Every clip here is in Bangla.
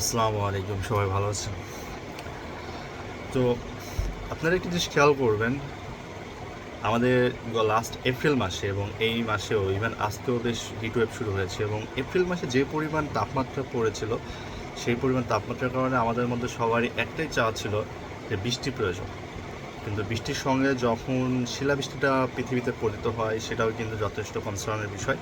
আসসালামু আলাইকুম, সবাই ভালো আছেন? তো আপনারা একটি জিনিস খেয়াল করবেন, আমাদের লাস্ট এপ্রিল মাসে এবং এই মাসেও ইভেন আজকেও বেশ হিটওয়েভ শুরু হয়েছে এবং এপ্রিল মাসে যে পরিমাণ তাপমাত্রা পড়েছিল সেই পরিমাণ তাপমাত্রার কারণে আমাদের মধ্যে সবারই একটাই চাওয়া ছিল যে বৃষ্টি প্রয়োজন। কিন্তু বৃষ্টির সঙ্গে যখন শিলাবৃষ্টিটা পৃথিবীতে পতিত হয় সেটাও কিন্তু যথেষ্ট কনসার্নের বিষয়।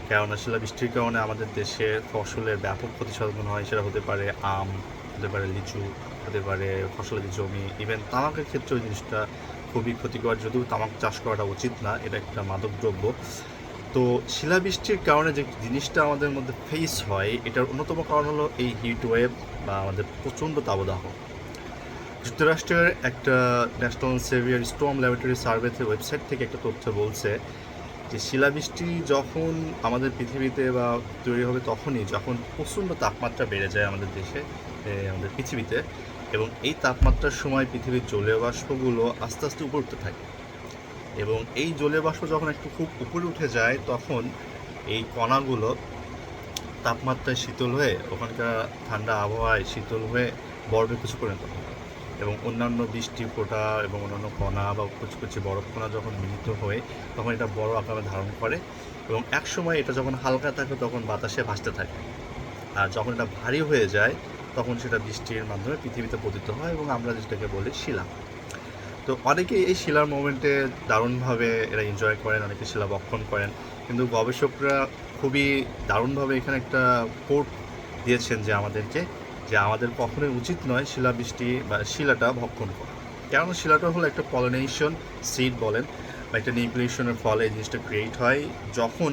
কেননা শিলাবৃষ্টির কারণে আমাদের দেশে ফসলের ব্যাপক ক্ষতি সাধন হয়। সেটা হতে পারে আম, হতে পারে লিচু, হতে পারে ফসলের জমি, ইভেন তামাকের ক্ষেত্রেও জিনিসটা খুবই ক্ষতিকর। যদিও তামাক চাষ করাটা উচিত না, এটা একটা মাদকদ্রব্য। তো শিলাবৃষ্টির কারণে যে জিনিসটা আমাদের মধ্যে ফেস হয়, এটার অন্যতম কারণ হলো এই হিট ওয়েভ বা আমাদের প্রচণ্ড তাপদাহ। যুক্তরাষ্ট্রের একটা ন্যাশনাল সেভিয়ার স্টর্ম ল্যাবরেটরি সার্ভেতে ওয়েবসাইট থেকে একটা তথ্য বলছে যে শিলাবৃষ্টি যখন আমাদের পৃথিবীতে বা তৈরি হবে তখনই যখন প্রচণ্ড তাপমাত্রা বেড়ে যায় আমাদের দেশে, আমাদের পৃথিবীতে, এবং এই তাপমাত্রার সময় পৃথিবীর জলীয় বাষ্পগুলো আস্তে আস্তে উপরে উঠতে থাকে এবং এই জলীয় বাষ্প যখন একটু খুব উপরে উঠে যায় তখন এই কণাগুলো তাপমাত্রায় শীতল হয়ে ওখানকার ঠান্ডা আবহাওয়ায় শীতল হয়ে বরফে কিছু পরিণত হয় এবং অন্যান্য বৃষ্টি ফোঁটা এবং অন্যান্য কণা বা কুচি কুচি বরফ কণা যখন মিলিত হয়ে তখন এটা বড় আকারে ধারণ করে এবং এক সময় এটা যখন হালকা থাকে তখন বাতাসে ভাসতে থাকে। আর যখন এটা ভারী হয়ে যায় তখন সেটা বৃষ্টির মাধ্যমে পৃথিবীতে পতিত হয় এবং আমরা যেটাকে বলি শিলা। তো অনেকেই এই শিলার মোমেন্টে দারুণভাবে এরা এনজয় করেন, অনেকে শিলা বক্ষণ করেন, কিন্তু গবেষকরা খুবই দারুণভাবে এখানে একটা কোট দিয়েছেন যে আমাদেরকে, যে আমাদের কখনোই উচিত নয় শিলাবৃষ্টি বা শিলাটা ভক্ষণ করা। কেন? শিলাটা হলো একটা পলিনেশন সিড বলেন বা একটা নিউক্লিয়েশনের ফলে এই জিনিসটা ক্রিয়েট হয়। যখন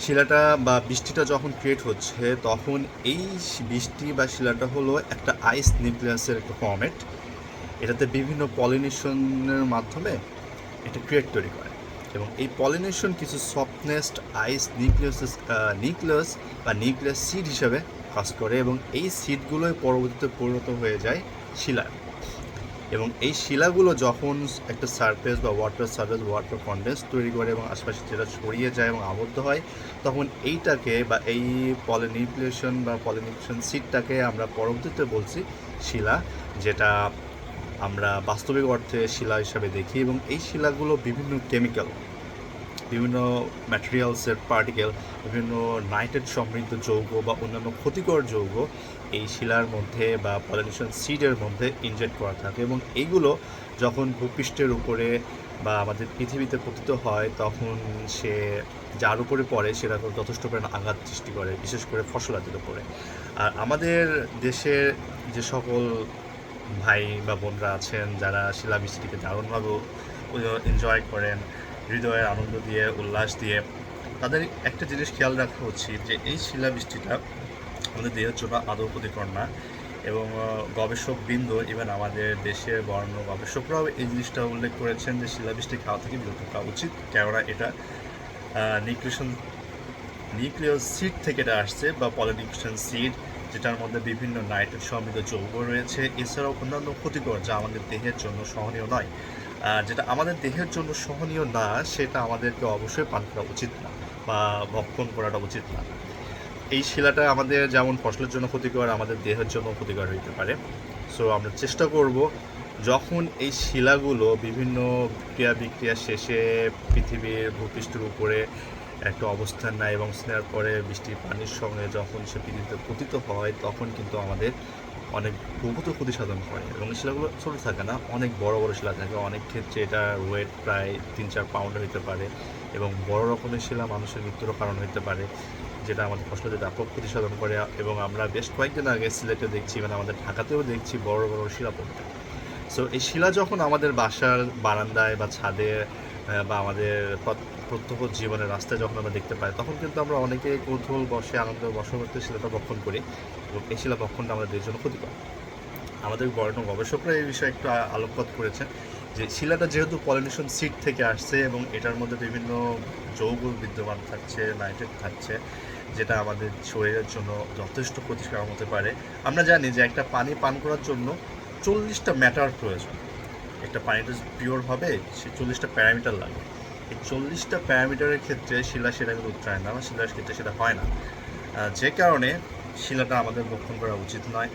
শিলাটা বা বৃষ্টিটা যখন ক্রিয়েট হচ্ছে তখন এই বৃষ্টি বা শিলাটা হলো একটা আইস নিউক্লিয়াসের একটা ফর্মেট। এটাতে বিভিন্ন পলিনেশনের মাধ্যমে এটা ক্রিয়েট তৈরি করে এবং এই পলিনেশন কিছু সফটনেস্ট আইস নিউক্লিয়াস বা নিউক্লিয়াস সিড হিসাবে কাজ করে এবং এই সিডগুলোই পরবর্তীতে পরিণত হয়ে যায় শিলায়। এবং এই শিলাগুলো যখন একটা সারফেস বা ওয়াটার কন্ডেন্স তৈরি করে এবং আশপাশে যেটা ছড়িয়ে যায় এবং আবদ্ধ হয় তখন এইটাকে বা এই পলিনিউক্লিয়েশন সিডটাকে আমরা পরবর্তীতে বলছি শিলা, যেটা আমরা বাস্তবিক অর্থে শিলা হিসাবে দেখি। এবং এই শিলাগুলো বিভিন্ন কেমিক্যাল, বিভিন্ন ম্যাটেরিয়ালসের পার্টিকেল, বিভিন্ন নাইট্রেট সমৃদ্ধ যৌগ বা অন্যান্য ক্ষতিকর যৌগ এই শিলার মধ্যে বা পলিনেশন সিডের মধ্যে ইনজেক্ট করা থাকে এবং এইগুলো যখন ভূপৃষ্ঠের উপরে বা আমাদের পৃথিবীতে পতিত হয় তখন সে যার উপরে পড়ে সেটা যথেষ্ট পরিমাণ আঘাত সৃষ্টি করে, বিশেষ করে ফসলাদির উপরে। আর আমাদের দেশের যে সকল ভাই বা বোনরা আছেন যারা শিলাবৃষ্টিকে দারুণভাবে এনজয় করেন, হৃদয়ের আনন্দ দিয়ে, উল্লাস দিয়ে, তাদের একটা জিনিস খেয়াল রাখা উচিত যে এই শিলাবৃষ্টিটা আমাদের দেহের জন্য আদৌ ক্ষতিকর না। এবং গবেষকবৃন্দ, ইভেন আমাদের দেশের বর্ণ গবেষকরাও এই জিনিসটা উল্লেখ করেছেন যে শিলাবৃষ্টি খাওয়া থেকে বিরত থাকা উচিত, কেননা এটা নিউক্লিয়েশন নিউক্লিয়াস সিড থেকে এটা আসছে বা পলিনিউক্লিয়েশন সিড, যেটার মধ্যে বিভিন্ন নাইট্রেট সমৃদ্ধ যৌগ রয়েছে, এছাড়াও অন্যান্য ক্ষতিকর যা আমাদের দেহের জন্য সহনীয় নয়। যেটা আমাদের দেহের জন্য সহনীয় না সেটা আমাদেরকে অবশ্যই পান করা উচিত না বা ভক্ষণ করাটা উচিত না। এই শিলাটা আমাদের যেমন ফসলের জন্য ক্ষতিকর, আমাদের দেহের জন্য ক্ষতিকর হতে পারে। সো আমরা চেষ্টা করব যখন এই শিলাগুলো বিভিন্ন ক্রিয়া বিক্রিয়া শেষে পৃথিবীর ভূপৃষ্ঠের উপরে একটা অবস্থান নেয় এবং স্নেহার পরে বৃষ্টির পানির সঙ্গে যখন সে পৃথিবীতে পতিত হয় তখন কিন্তু আমাদের অনেক বহুত ক্ষতি সাধন করে এবং শিলাগুলো ছোটো থাকে না, অনেক বড় বড় শিলা থাকে। অনেক ক্ষেত্রে এটা ওয়েট প্রায় 3-4 পাউন্ডের হতে পারে এবং বড় রকমের শিলা মানুষের মৃত্যুরও কারণ হতে পারে, যেটা আমাদের ফসলের ব্যাপক ক্ষতি সাধন করে। এবং আমরা বেশ কয়েকদিন আগে সিলেটে দেখছি, মানে আমাদের ঢাকাতেও দেখছি বড় বড় শিলা পড়তে। সো এই শিলা যখন আমাদের বাসার বারান্দায় বা ছাদে বা আমাদের প্রত্যহ জীবনের রাস্তায় যখন আমরা দেখতে পাই তখন কিন্তু আমরা অনেকে কৌতূহল বসে আনন্দ বশবর্তী শিলাটা বক্ষণ করি এবং এই শিলা বক্ষণটা আমাদের জন্য ক্ষতিকর। আমাদের বর্ণ গবেষকরা এই বিষয়ে একটু আলোকপাত করেছেন যে শিলাটা যেহেতু পলিনেশন সিড থেকে আসছে এবং এটার মধ্যে বিভিন্ন যৌগ বিদ্যমান থাকছে, নাইট্রেট থাকছে, যেটা আমাদের শরীরের জন্য যথেষ্ট ক্ষতিকারক হতে পারে। আমরা জানি যে একটা পানি পান করার জন্য 40টা ম্যাটার প্রয়োজন। একটা পানিটা পিওর হবে সে 40টা প্যারামিটার লাগে। এই 40টা প্যারামিটারের ক্ষেত্রে শিলা সেটা কিন্তু উত্তরায় না, শিলার ক্ষেত্রে সেটা হয় না। যে কারণে শিলাটা আমাদের ভক্ষণ করা উচিত নয়।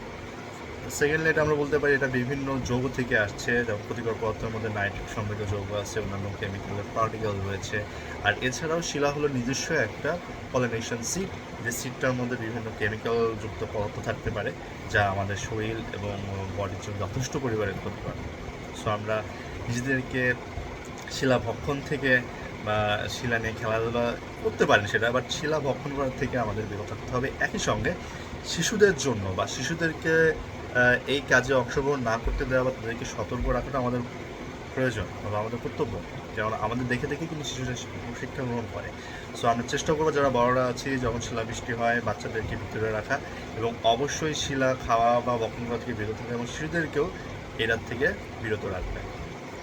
সেকেন্ডলি এটা আমরা বলতে পারি এটা বিভিন্ন যৌগ থেকে আসছে, যেমন ক্ষতিকর পদার্থের মধ্যে নাইট্রেট সমৃদ্ধ যৌগ আছে, অন্যান্য কেমিক্যালের পার্টিকেল রয়েছে। আর এছাড়াও শিলা হলো নিজস্ব একটা পলিনেশন সিড, যে সিডটার মধ্যে বিভিন্ন কেমিক্যাল যুক্ত পদার্থ থাকতে পারে যা আমাদের শরীর এবং বডির জন্য যথেষ্ট পরিমাণে ক্ষতিকর। সো আমরা নিজেদেরকে শিলা ভক্ষণ থেকে বা শিলা নিয়ে খেলাধুলা করতে পারেন সেটা, বাট শিলা ভক্ষণ করার থেকে আমাদের বিরত থাকতে হবে। একই সঙ্গে শিশুদের জন্য বা শিশুদেরকে এই কাজে অংশগ্রহণ না করতে দেওয়া বা তাদেরকে সতর্ক রাখাটা আমাদের প্রয়োজন বা আমাদের কর্তব্য। যেমন আমাদের দেখে দেখে কিন্তু শিশুরা শিক্ষা গ্রহণ করে। সো আমরা চেষ্টা করবো যারা বড়রা আছি যখন শিলাবৃষ্টি হয় বাচ্চাদেরকে ভিতরে রাখা, এবং অবশ্যই শিলা খাওয়া বা ভক্ষণ করা থেকে বিরত থাকা, এবং শিশুদেরকেও এটার থেকে বিরত রাখবে।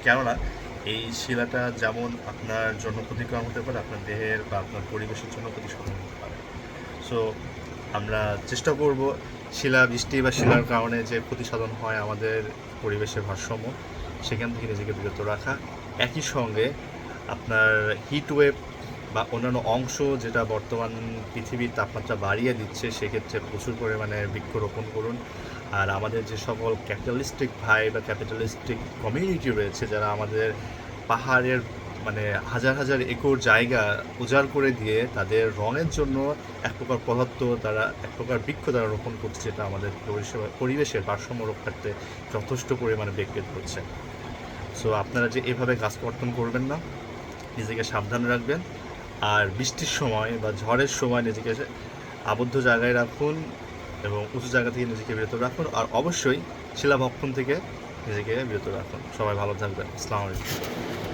কেননা এই শিলাটা যেমন আপনার জন্য ক্ষতিকর হতে পারে, আপনার দেহের বা আপনার পরিবেশের জন্য ক্ষতিসাধন হতে পারে। সো আমরা চেষ্টা করব শিলা বৃষ্টি বা শিলার কারণে যে ক্ষতি সাধন হয় আমাদের পরিবেশের ভারসাম্য, সেখান থেকে নিজেকে বিরত রাখা। একই সঙ্গে আপনার হিট ওয়েভ বা অন্যান্য অংশ যেটা বর্তমান পৃথিবীর তাপমাত্রা বাড়িয়ে দিচ্ছে, সেক্ষেত্রে প্রচুর পরিমাণে বৃক্ষরোপণ করুন। আর আমাদের যে সকল ক্যাপিটালিস্টিক ভাই বা ক্যাপিটালিস্টিক কমিউনিটি রয়েছে যারা আমাদের পাহাড়ের মানে হাজার হাজার একর জায়গা উজাড় করে দিয়ে তাদের রঙের জন্য এক প্রকার পদার্থ তারা এক প্রকার বৃক্ষ তারা রোপণ করছে, যেটা আমাদের পরিবেশের ভারসাম্য রক্ষার্থে যথেষ্ট পরিমাণে বেগ হচ্ছে। সো আপনারা যে এভাবে গাছ কর্তন করবেন না, নিজেকে সাবধান রাখবেন। আর বৃষ্টির সময় বা ঝড়ের সময় নিজেকে আবদ্ধ জায়গায় রাখুন এবং উঁচু জায়গা থেকে নিজেকে বিরত রাখুন। আর অবশ্যই শিলাভক্ষণ থেকে নিজেকে বিরত রাখুন। সবাই ভালো থাকবেন। আসসালামু আলাইকুম।